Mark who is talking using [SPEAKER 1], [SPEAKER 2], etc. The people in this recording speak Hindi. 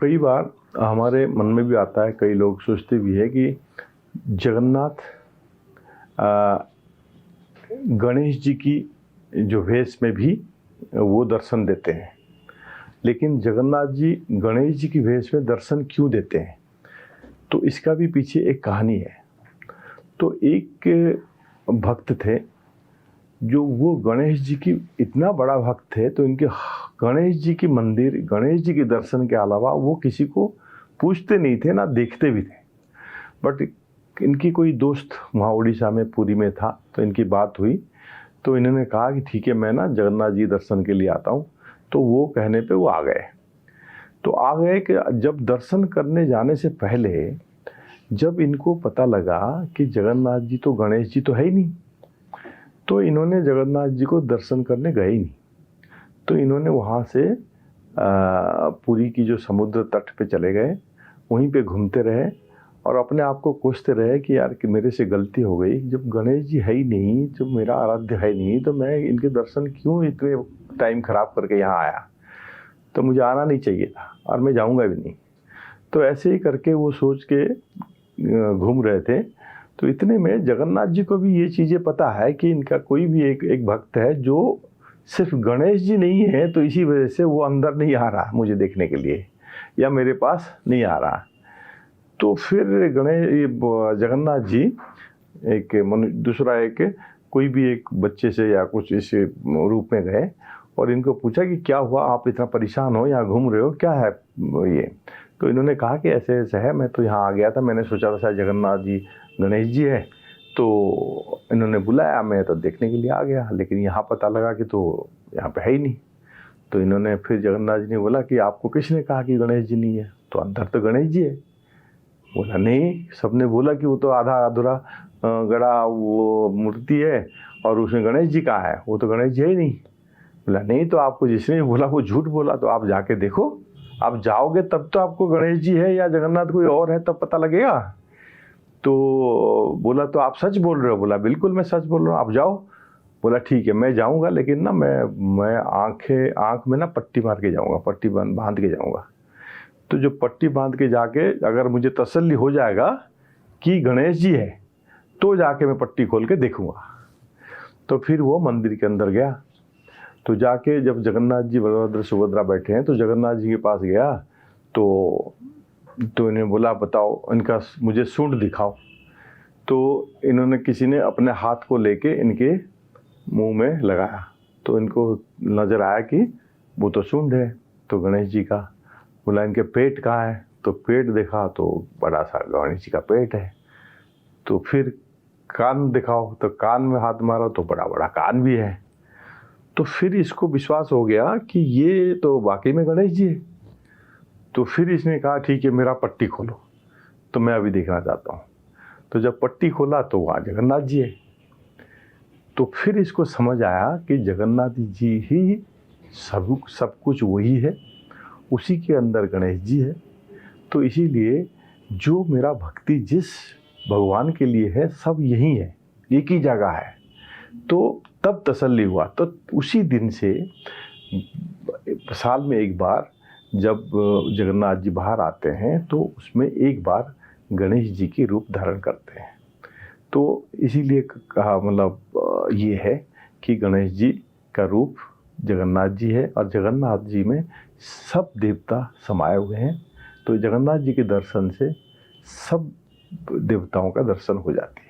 [SPEAKER 1] कई बार हमारे मन में भी आता है, कई लोग सोचते भी है कि जगन्नाथ गणेश जी की जो वेश में भी वो दर्शन देते हैं, लेकिन जगन्नाथ जी गणेश जी की वेश में दर्शन क्यों देते हैं? तो इसका भी पीछे एक कहानी है। तो एक भक्त थे जो वो गणेश जी की इतना बड़ा भक्त थे, तो इनके गणेश जी की मंदिर, गणेश जी के दर्शन के अलावा वो किसी को पूछते नहीं थे, ना देखते भी थे। बट इनकी कोई दोस्त वहाँ उड़ीसा में पुरी में था, तो इनकी बात हुई, तो इन्होंने कहा कि ठीक है, मैं ना जगन्नाथ जी दर्शन के लिए आता हूँ। तो वो कहने पे वो आ गए। तो आ गए कि जब दर्शन करने जाने से पहले जब इनको पता लगा कि जगन्नाथ जी तो गणेश जी तो है ही नहीं, तो इन्होंने जगन्नाथ जी को दर्शन करने गए ही नहीं। तो इन्होंने वहाँ से पुरी की जो समुद्र तट पे चले गए, वहीं पे घूमते रहे और अपने आप को कोसते रहे कि यार कि मेरे से गलती हो गई, जब गणेश जी है ही नहीं, जब मेरा आराध्य है नहीं, तो मैं इनके दर्शन क्यों इतने टाइम ख़राब करके यहाँ आया। तो मुझे आना नहीं चाहिए था और मैं जाऊँगा भी नहीं। तो ऐसे ही करके वो सोच के घूम रहे थे। तो इतने में जगन्नाथ जी को भी ये चीज़ें पता है कि इनका कोई भी एक भक्त है जो सिर्फ गणेश जी नहीं है, तो इसी वजह से वो अंदर नहीं आ रहा मुझे देखने के लिए, या मेरे पास नहीं आ रहा। तो फिर जगन्नाथ जी दूसरा कोई भी एक बच्चे से या कुछ इस रूप में गए और इनको पूछा कि क्या हुआ, आप इतना परेशान हो, यहाँ घूम रहे हो, क्या है ये? तो इन्होंने कहा कि ऐसे ऐसे है, मैं तो यहाँ आ गया था, मैंने सोचा था शायद जगन्नाथ जी गणेश जी है, तो इन्होंने बुलाया, मैं तो देखने के लिए आ गया, लेकिन यहाँ पता लगा कि तो यहाँ पे है ही नहीं। तो इन्होंने फिर जगन्नाथ जी ने बोला कि आपको किसने कहा कि गणेश जी नहीं है? तो अंदर तो गणेश जी है। बोला नहीं, सबने बोला कि वो तो आधा अधूरा गड़ा वो मूर्ति है और उसमें गणेश जी कहाँ है, वो तो गणेश जी है ही नहीं। बोला नहीं, तो आपको जिसने बोला वो झूठ बोला, तो आप जाके देखो, आप जाओगे तब तो आपको गणेश जी है या जगन्नाथ कोई और है तब पता लगेगा। तो बोला तो आप सच बोल रहे हो? बोला बिल्कुल मैं सच बोल रहा हूँ, आप जाओ। बोला ठीक है, मैं जाऊँगा, लेकिन ना मैं आँख में ना पट्टी मार के जाऊँगा, पट्टी बांध के जाऊँगा। तो जो पट्टी बांध के जाके अगर मुझे तसल्ली हो जाएगा कि गणेश जी है, तो जाके मैं पट्टी खोल के देखूँगा। तो फिर वो मंदिर के अंदर गया। तो जाके जब जगन्नाथ जी बलभद्र सुभद्रा बैठे हैं, तो जगन्नाथ जी के पास गया, तो इन्हें बोला बताओ, इनका मुझे सूंड दिखाओ। तो इन्होंने किसी ने अपने हाथ को लेके इनके मुंह में लगाया, तो इनको नज़र आया कि वो तो सूंड है, तो गणेश जी का। बोला इनके पेट कहाँ है? तो पेट देखा तो बड़ा सा गणेश जी का पेट है। तो फिर कान दिखाओ, तो कान में हाथ मारा तो बड़ा बड़ा कान भी है। तो फिर इसको विश्वास हो गया कि ये तो वाकई में गणेश जी है। तो फिर इसने कहा ठीक है, मेरा पट्टी खोलो, तो मैं अभी देखना चाहता हूँ। तो जब पट्टी खोला तो वहाँ जगन्नाथ जी है। तो फिर इसको समझ आया कि जगन्नाथ जी ही सब कुछ वही है, उसी के अंदर गणेश जी है। तो इसीलिए जो मेरा भक्ति जिस भगवान के लिए है, सब यही है, एक ही जगह है। तो तब तसल्ली हुआ। तो उसी दिन से साल में एक बार जब जगन्नाथ जी बाहर आते हैं, तो उसमें एक बार गणेश जी की रूप धारण करते हैं। तो इसीलिए कहा, मतलब ये है कि गणेश जी का रूप जगन्नाथ जी है और जगन्नाथ जी में सब देवता समाये हुए हैं। तो जगन्नाथ जी के दर्शन से सब देवताओं का दर्शन हो जाती है।